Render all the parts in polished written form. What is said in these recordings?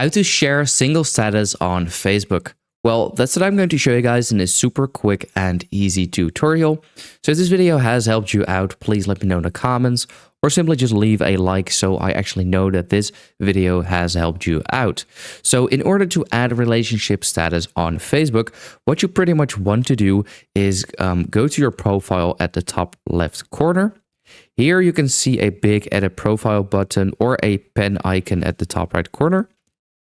How to share single status on Facebook. Well, that's what I'm going to show you guys in a super quick and easy tutorial. So if this video has helped you out, please let me know in the comments or simply just leave a like so I actually know that this video has helped you out. So in order to add a relationship status on Facebook, what you pretty much want to do is go to your profile at the top left corner. Here you can see a big edit profile button or a pen icon at the top right corner.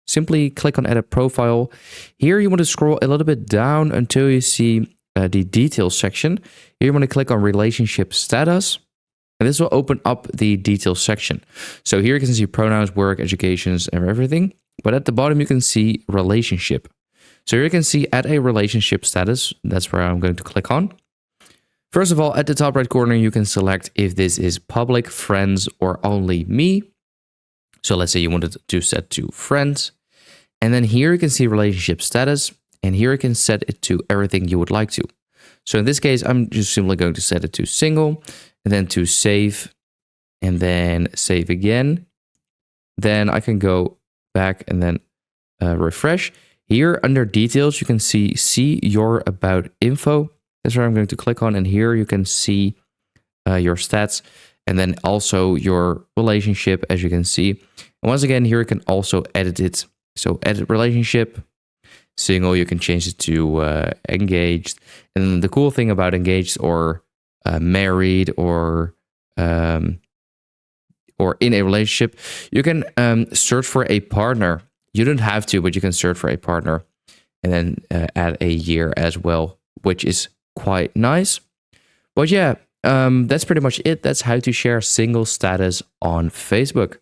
Simply click on edit profile. Here you want to scroll a little bit down until you see the details section. Here you want to click on relationship status. And this will open up the details section. So here you can see pronouns, work, educations, and everything. But at the bottom you can see relationship. So here you can see add a relationship status. That's where I'm going to click on. First of all, at the top right corner, you can select if this is public, friends, or only me. So let's say you wanted to set to friends. And then here you can see relationship status. And here you can set it to everything you would like to. So in this case, I'm just simply going to set it to single and then to save and then save again. Then I can go back and then refresh. Here under details, you can see your about info. That's where I'm going to click on. And here you can see your stats. And then also your relationship, as you can see. And once again, here you can also edit it. So edit relationship, single, you can change it to engaged. And then the cool thing about engaged or married or in a relationship, you can search for a partner. You don't have to, but you can search for a partner and then add a year as well, which is quite nice. But yeah, that's pretty much it. That's how to share single status on Facebook.